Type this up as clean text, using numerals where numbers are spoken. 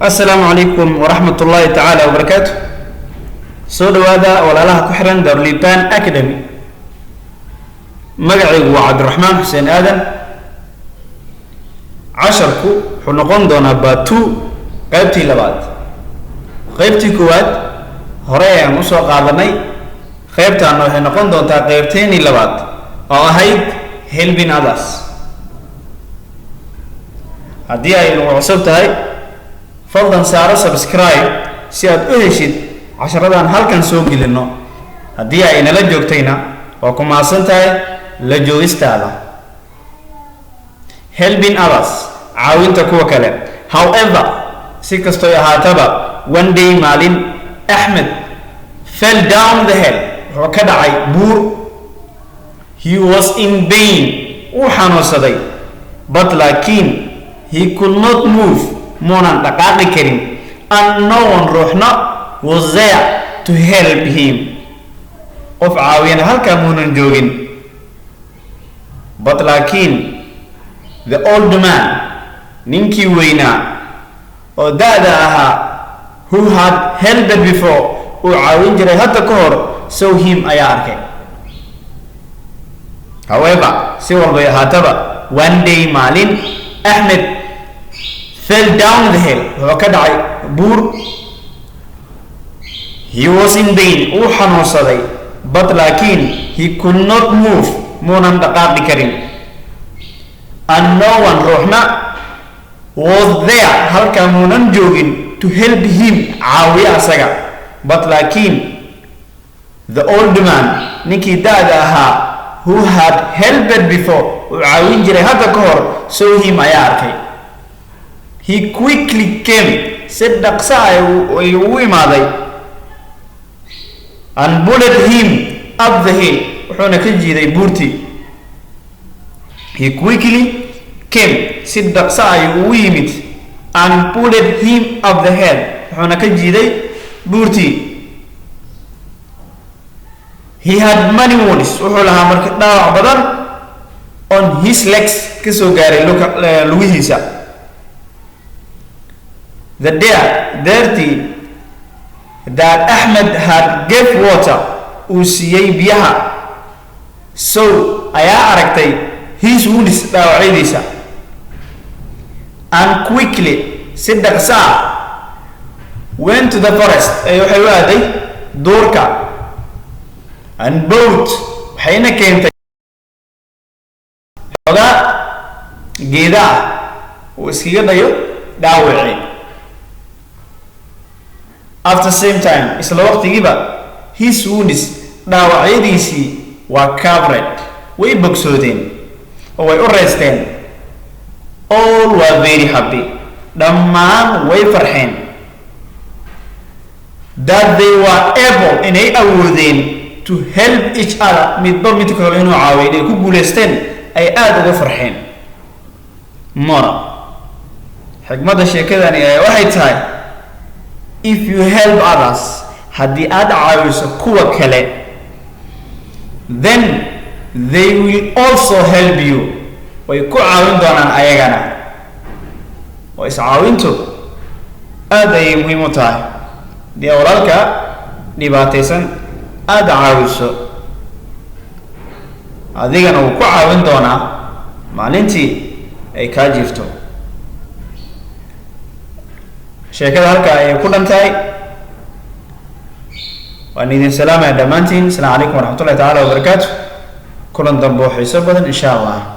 السلام عليكم ورحمة الله تعالى وبركاته. سود هذا ولا لها كحرن درليبان أكاديمي. مقعي وعبد الرحمن حسين آدم. عشركو حنقون دونا باتو قيبتي لبعض. قيبتي كواد هرايا مسوق عظمي. قيبتي أنه حنقون دونا قيبتين لبعض. أو هيد helping others. هدي أي وصلت هاي. فضلا سارة سبسكرايب سياد أهشد عشرة هل كان سوق لنا هدي أي نلجوكتينا وكما أصنتها لجوست هذا helping others عاون تكوى كلام however سيكستويا هاتبا one day مالين أحمد fell down the hill وكدعي بور he was in pain وحانو صدي but لكن he could not move مونا دقاقي كريم and no one روحنا was there to help him قف عاوينا هل كامونا جوغين but لكن the old man ننكي وينا ودادها who had helped before وعاوين جري هتا كهر saw him أيارك however سيور بي هاتبا one day مالين أحمد fell down the hill وكدعي بور he was in pain وحنوصدي but لكن he could not move مونا دقاق كريم and no one روحنا was there هل كان جوجين to help him عاوية أساقا but لكن the old man نكي دادها who had helped before وعاوين جري هذا كهر saw him أياركي he quickly came said دقساء ويماذي and pulled him up the hill وحونا كجي ذي بورتي he quickly came said دقساء ويمت and pulled him up the hill وحونا كجي ذي بورتي he had many wounds وحولها مركز داوع بدن on his legs كسو غاري لوهيسا the dirty that Ahmed had gave water usiyay biyaha so ayaa aragtay his wounds dhaawacdiisa and quickly si dhaqsa went to the forest ay waxay u aaday duurka and boat waxayna keentay oga geeda oo iskiga dhayo dhaawacay after same time isla waqtigiiba his wounds dhaawacyadiisii waa covered way bogsoodeen oo way u reesteen all were very happy dhammaan way farxeen that they were able inay awoodeen to help each other midba midka kale inuu caawiyo inay ku guuleysteen ay aad uga farxeen mara xigmadda sheekadani waxay tahay if you help others hadii aad caawiso kuwa kale then they will also help you way ku caawin doonaan ayagana oo is caawintu aad ay muhiim u tahay dii walaalka dhibaataysan aad caawiso adigana uu ku caawin doonaa maalintii ay kaa jirto sheekada halka ay ku dhantahay waan idin salaamaya dhammaantiin. Assalaamu calaykum waraxmatullaahi tacaala wabarakaatuh. kulan dambe oo xiiso badan insha Allah.